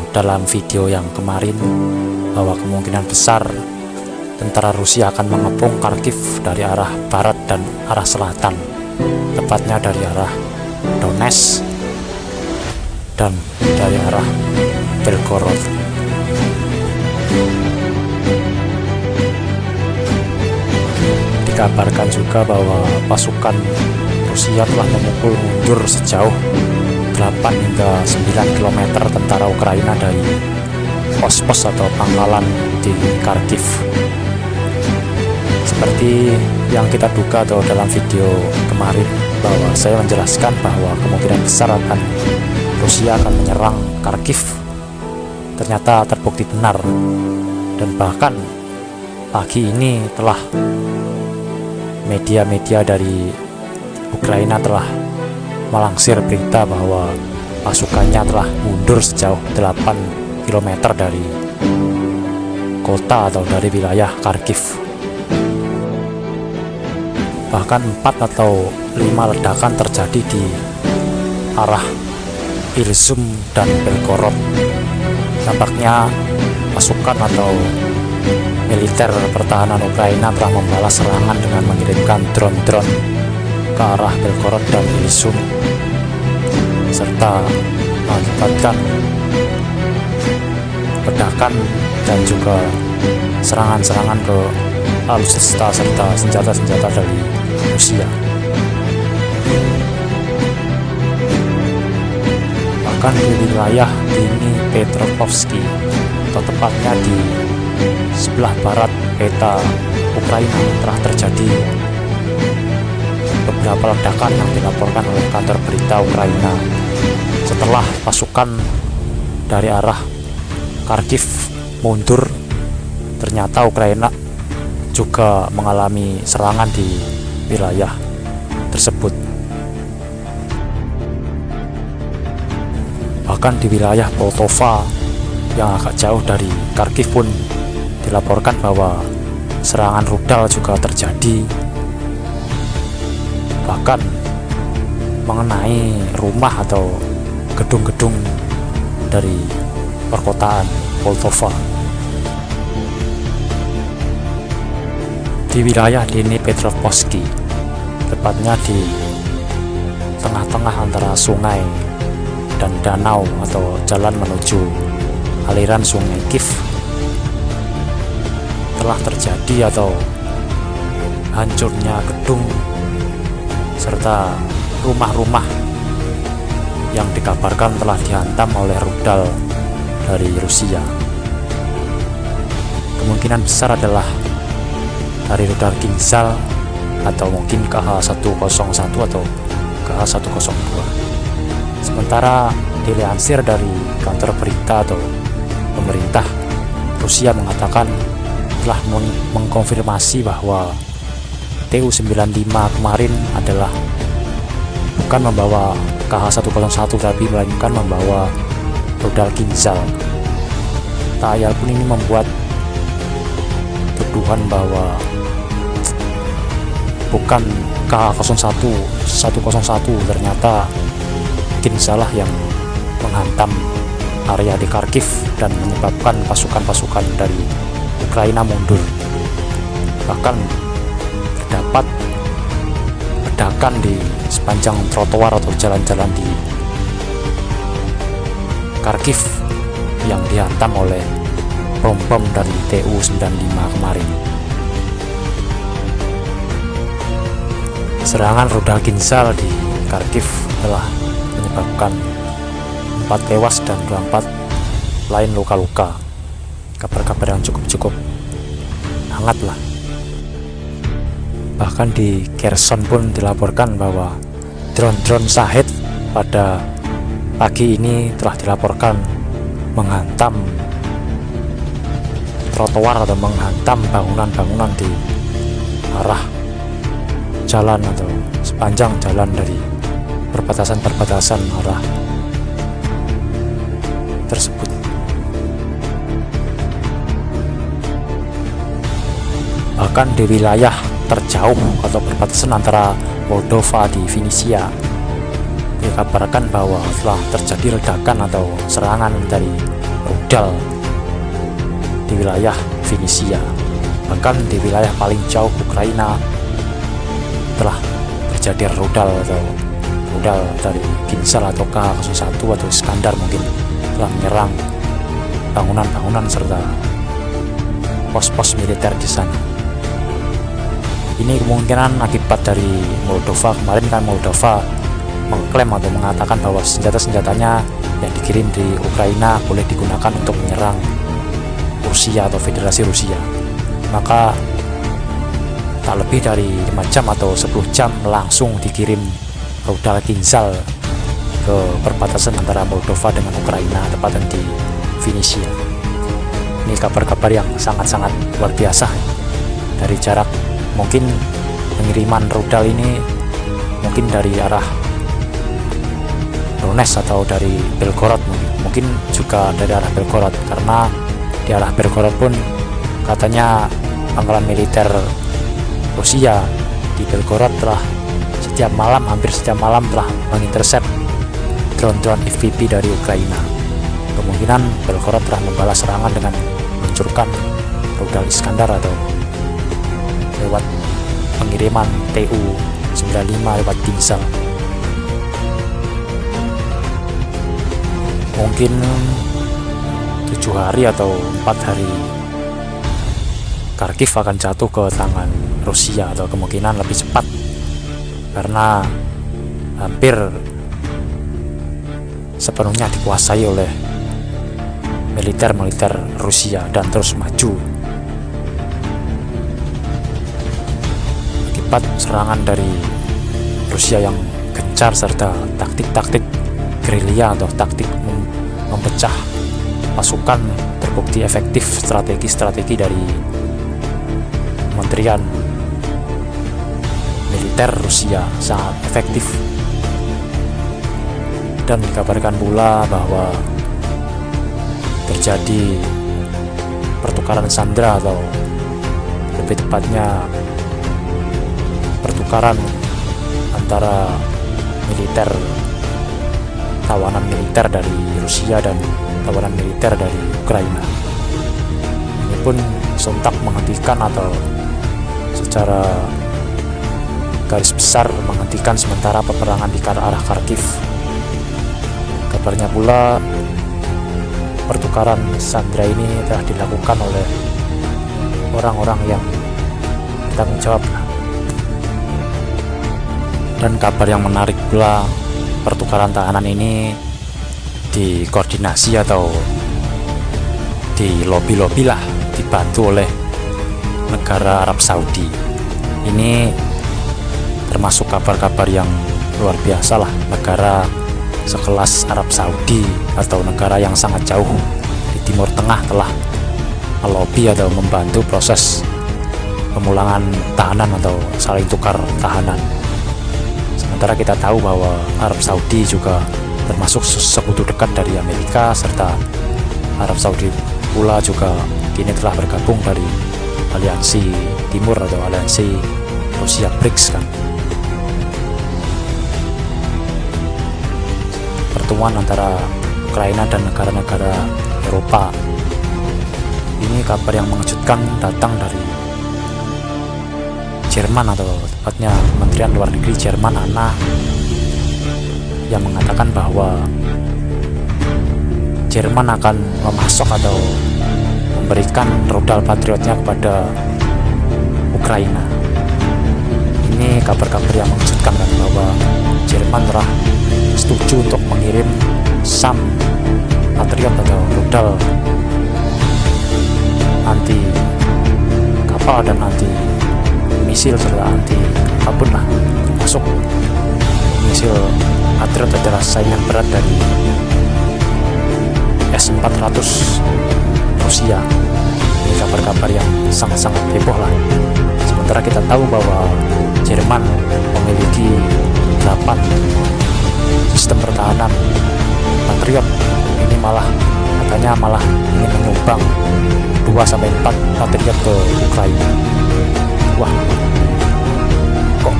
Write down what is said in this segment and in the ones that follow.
dalam video yang kemarin bahwa kemungkinan besar tentara Rusia akan mengepung Kharkiv dari arah barat dan arah selatan, tepatnya dari arah Donetsk dan dari arah Belgorod. Dikabarkan juga bahwa pasukan Rusia telah memukul mundur sejauh 8 hingga 9 km tentara Ukraina dari pos-pos atau pangkalan di Kharkiv. Seperti yang kita duga atau dalam video kemarin, bahwa saya menjelaskan bahwa kemungkinan besar Rusia akan menyerang Kharkiv ternyata terbukti benar, dan bahkan pagi ini telah media-media dari Ukraina telah melansir berita bahwa pasukannya telah mundur sejauh 8 km dari kota atau dari wilayah Kharkiv. Bahkan 4 atau 5 ledakan terjadi di arah Irzum dan Belgorod. Nampaknya pasukan atau militer pertahanan Ukraina telah membalas serangan dengan mengirimkan drone-drone ke arah Belgorod dan Irzum, serta mengakibatkan ledakan dan juga serangan-serangan ke alutsista serta senjata-senjata dari Rusia. Bahkan di wilayah Dnipropetrovsk, atau tepatnya di sebelah barat peta Ukraina, telah terjadi beberapa ledakan yang dilaporkan oleh kantor berita Ukraina setelah pasukan dari arah Kharkiv mundur. Ternyata Ukraina juga mengalami serangan di wilayah tersebut. Bahkan di wilayah Poltava yang agak jauh dari Kharkiv pun dilaporkan bahwa serangan rudal juga terjadi, bahkan mengenai rumah atau gedung-gedung dari perkotaan Poltava. Di wilayah Dnipropetrovsk, tepatnya di tengah-tengah antara sungai dan danau atau jalan menuju aliran sungai Kiev, telah terjadi atau hancurnya gedung serta rumah-rumah yang dikabarkan telah dihantam oleh rudal dari Rusia. Kemungkinan besar adalah dari rudal Kinzhal atau mungkin KH-101 atau KH-102. Sementara dilansir dari kantor berita atau pemerintah Rusia mengatakan telah mengkonfirmasi bahwa Tu-95 kemarin adalah bukan membawa KH-101 tapi melainkan membawa rudal Kinzhal. Tak ayal pun ini membuat tuduhan bahwa bukan KH-101, ternyata Kinzhal yang menghantam area di Kharkiv dan menyebabkan pasukan-pasukan dari Ukraina mundur. Bahkan terdapat ledakan di sepanjang trotoar atau jalan-jalan di Kharkiv yang dihantam oleh bom-bom dari Tu-95 kemarin. Serangan rudal Kinzhal di Kharkiv telah menyebabkan 4 tewas dan 24 lain luka-luka. Kabar-kabar yang cukup hangat lah. Bahkan di Kherson pun dilaporkan bahwa drone-drone Shahed pada pagi ini telah dilaporkan menghantam trotoar atau menghantam bangunan-bangunan di arah jalan atau sepanjang jalan dari perbatasan-perbatasan arah tersebut. Bahkan di wilayah terjauh atau perbatasan antara Moldova di Vinnytsia dikabarkan bahwa telah terjadi ledakan atau serangan dari rudal di wilayah Venesia. Bahkan di wilayah paling jauh Ukraina telah terjadi rudal dari Kinzhal atau K-1 atau Iskandar mungkin telah menyerang bangunan-bangunan serta pos-pos militer di sana. Ini kemungkinan akibat dari Moldova. Kemarin kan Moldova mengklaim atau mengatakan bahwa senjata-senjatanya yang dikirim di Ukraina boleh digunakan untuk menyerang Rusia atau Federasi Rusia. Maka tak lebih dari 5 jam atau 10 jam langsung dikirim rudal Kinzhal ke perbatasan antara Moldova dengan Ukraina, tepatnya di Venesia. Ini kabar-kabar yang sangat-sangat luar biasa. Dari jarak mungkin pengiriman rudal ini mungkin dari arah Donetsk atau dari Belgorod, mungkin juga dari arah Belgorod, karena di arah Belgorod pun katanya pangkalan militer Rusia di Belgorod telah hampir setiap malam telah mengintercept drone-drone FPV dari Ukraina. Kemungkinan Belgorod telah membalas serangan dengan meluncurkan rudal Iskandar atau lewat pengiriman Tu-95 lewat Kinzhal. Mungkin 7 hari atau 4 hari Kharkiv akan jatuh ke tangan Rusia, atau kemungkinan lebih cepat karena hampir sepenuhnya dikuasai oleh militer Rusia dan terus maju. Akibat serangan dari Rusia yang gencar serta taktik-taktik gerilya atau taktik memecah pasukan terbukti efektif. Strategi dari Kementerian Militer Rusia sangat efektif, dan dikabarkan pula bahwa terjadi pertukaran sandera, atau lebih tepatnya pertukaran antara tawanan militer dari Rusia dan tawanan militer dari Ukraina. Ini pun sontak menghentikan atau secara garis besar menghentikan sementara peperangan di arah Kharkiv. Kabarnya pula pertukaran sandera ini telah dilakukan oleh orang-orang yang bertanggung jawab. Dan kabar yang menarik pula, pertukaran tahanan ini dikoordinasi atau di lobby lah, dibantu oleh negara Arab Saudi. Ini termasuk kabar-kabar yang luar biasa lah. Negara sekelas Arab Saudi atau negara yang sangat jauh di Timur Tengah telah melobi atau membantu proses pemulangan tahanan atau saling tukar tahanan. Sementara kita tahu bahwa Arab Saudi juga termasuk sekutu dekat dari Amerika, serta Arab Saudi pula juga kini telah bergabung dari aliansi Timur atau aliansi Rusia BRICS kan. Pertemuan antara Ukraina dan negara-negara Eropa ini kabar yang mengejutkan datang dari Jerman, atau tepatnya Kementerian Luar Negeri Jerman ANA, yang mengatakan bahwa Jerman akan memasok atau memberikan rudal Patriotnya kepada Ukraina. Ini kabar-kabar yang mengejutkan kan, bahwa Jerman telah setuju untuk mengirim SAM Patriot atau rudal anti kapal dan anti misil serta anti apapun lah, termasuk misil Patriot adalah saingan berat dari S-400 Rusia. Ini kabar-kabar yang sangat-sangat heboh lah. Sementara kita tahu bahwa Jerman memiliki 8 sistem pertahanan Patriot. Ini katanya malah ingin menyumbang 2-4 Patriot ke Ukraina. Wah, kok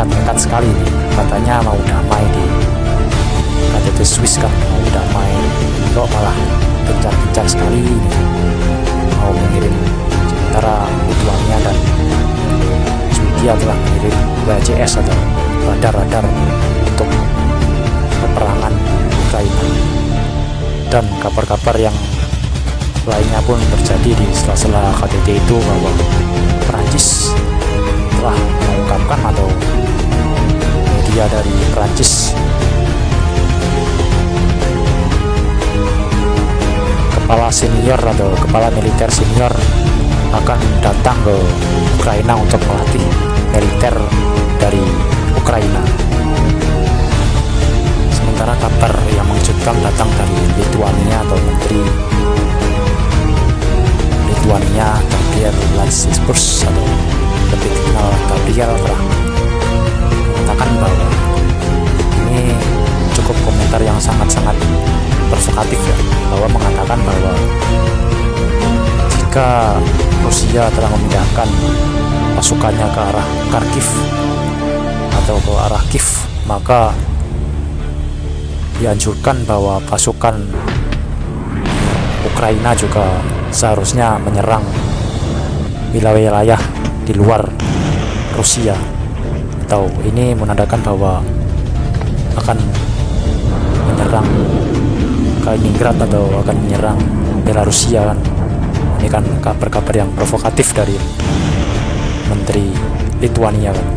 nekat sekali nih. Katanya mau damai di KTT Swiss kan, mau damai kok malah gencar-gencar sekali ini mau mengirim, sementara Lithuania dan Swedia telah mengirim WCS atau radar-radar untuk peperangan Ukraina. Dan kabar-kabar yang lainnya pun terjadi di sela-sela KTT itu bahwa Perancis telah mengungkapkan, atau media dari Perancis, kepala senior atau kepala militer senior akan datang ke Ukraina untuk melatih militer dari Ukraina. Sementara kabar yang mengejutkan datang dari Lithuania atau Menteri Lithuania Gabriel Landsbergis atau lebih dikenal Gabriel telah mengatakan bahwa ini cukup komentar yang sangat-sangat provokatif ya, bahwa mengatakan bahwa jika Rusia telah memindahkan pasukannya ke arah Kharkiv atau ke arah Kiev, maka dianjurkan bahwa pasukan Ukraina juga seharusnya menyerang wilayah-wilayah di luar Rusia, atau ini menandakan bahwa akan menyerang Kaliningrad atau akan menyerang Belarusia kan. Ini kan kabar-kabar yang provokatif dari Menteri Lithuania kan.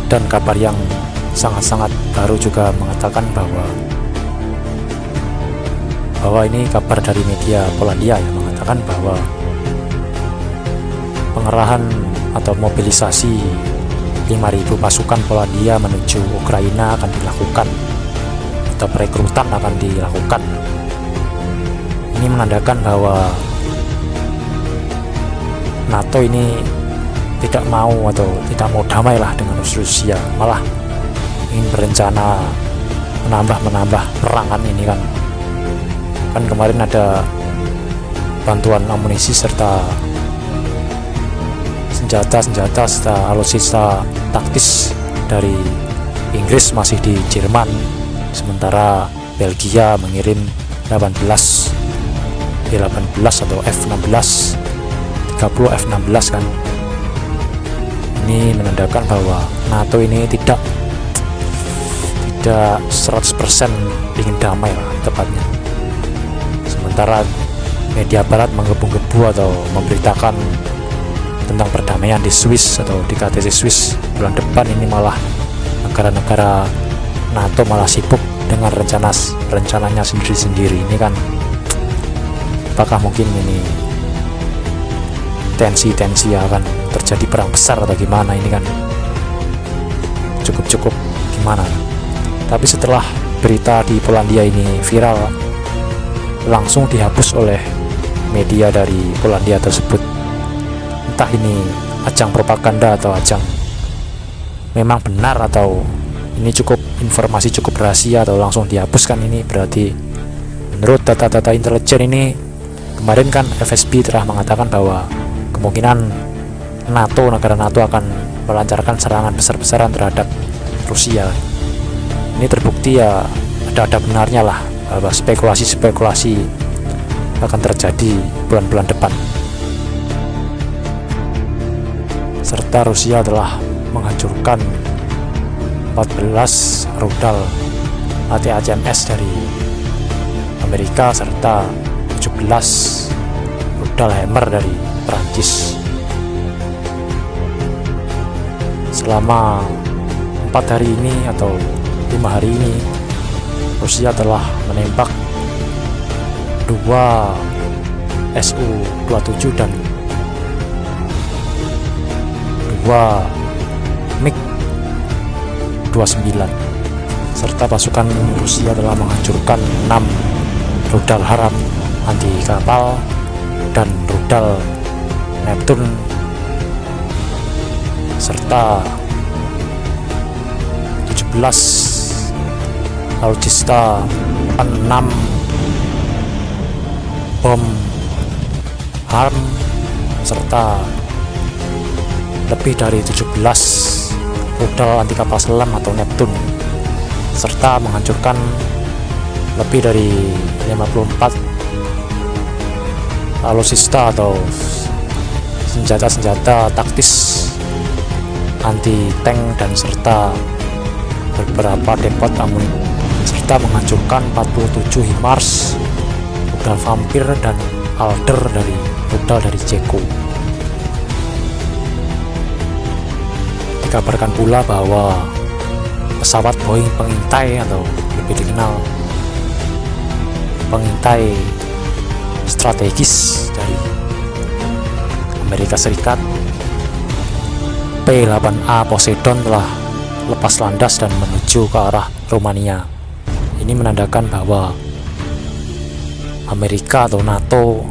Dan kabar yang sangat-sangat baru juga mengatakan bahwa ini kabar dari media Polandia yang mengatakan bahwa pengerahan atau mobilisasi 5.000 pasukan Polandia menuju Ukraina akan dilakukan, atau perekrutan akan dilakukan. Ini menandakan bahwa NATO ini tidak mau atau tidak mau damai lah dengan Rusia, malah ingin berencana menambah perangan ini kan. Kan kemarin ada bantuan amunisi serta senjata serta alutsista taktis dari Inggris masih di Jerman, sementara Belgia mengirim 18 atau F-16 30 F-16 kan. Ini menandakan bahwa NATO ini tidak 100% ingin damai lah tepatnya. Sementara media barat menggebu-gebu atau memberitakan tentang perdamaian di Swiss atau di KTT Swiss bulan depan, ini malah negara-negara NATO malah sibuk dengan rencananya sendiri-sendiri. Ini kan apakah mungkin ini tensi akan terjadi perang besar atau gimana? Ini kan cukup gimana. Tapi setelah berita di Polandia ini viral, langsung dihapus oleh media dari Polandia tersebut. Entah ini ajang propaganda atau ajang memang benar, atau ini informasi cukup rahasia, atau langsung dihapuskan. Ini berarti menurut data-data intelijen ini, kemarin kan FSB telah mengatakan bahwa kemungkinan negara NATO akan melancarkan serangan besar-besaran terhadap Rusia. Ini terbukti ya, ada benarnya lah bahwa spekulasi akan terjadi bulan-bulan depan. Serta Rusia telah menghancurkan 14 rudal ATACMS dari Amerika serta 17 rudal Hammer dari Perancis. Selama 4 hari ini atau 5 hari ini, Rusia telah menembak 2 Su-27 dan 2 MiG-29, serta pasukan Rusia telah menghancurkan 6 rudal Harem anti kapal dan rudal Neptune, serta 17 alutsista 6 bom Harem, serta lebih dari 17 rudal anti kapal selam atau Neptune, serta menghancurkan lebih dari 54 alutsista atau senjata-senjata taktis anti tank, dan serta beberapa depot amunisi, serta menghancurkan 47 HIMARS, rudal Vampir dan Alder dari rudal dari Ceko. Dikabarkan pula bahwa pesawat Boeing pengintai atau lebih dikenal pengintai strategis dari Amerika Serikat, P-8A Poseidon, telah lepas landas dan menuju ke arah Rumania. Ini menandakan bahwa Amerika atau NATO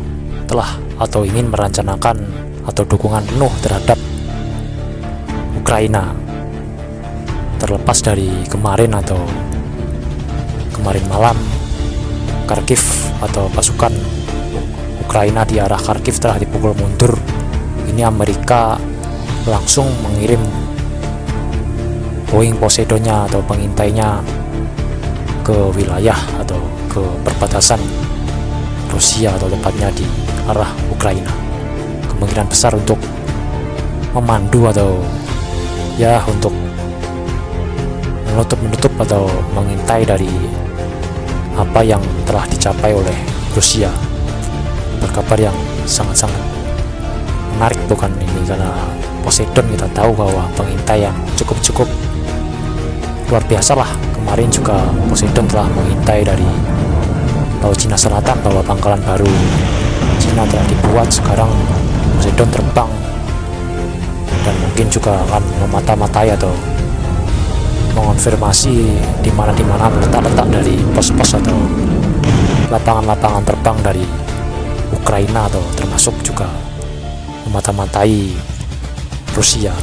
telah atau ingin merencanakan atau dukungan penuh terhadap Ukraina, terlepas dari kemarin malam Kharkiv atau pasukan Ukraina di arah Kharkiv telah dipukul mundur. Ini Amerika langsung mengirim Boeing Poseidonnya atau pengintainya ke wilayah atau ke perbatasan Rusia atau tepatnya di arah Ukraina. Kemungkinan besar untuk memandu atau untuk menutup atau mengintai dari apa yang telah dicapai oleh Rusia. Berkabar yang sangat-sangat menarik bukan ini, karena Poseidon kita tahu bahwa pengintai yang cukup luar biasa lah. Kemarin juga Poseidon telah mengintai dari Laut Cina Selatan bahwa pangkalan baru Cina telah dibuat. Sekarang Poseidon terbang dan mungkin juga akan memata-matai atau mengonfirmasi di mana letak dari pos-pos atau lapangan-lapangan terbang dari Ukraina, atau termasuk juga memata-matai Rusia.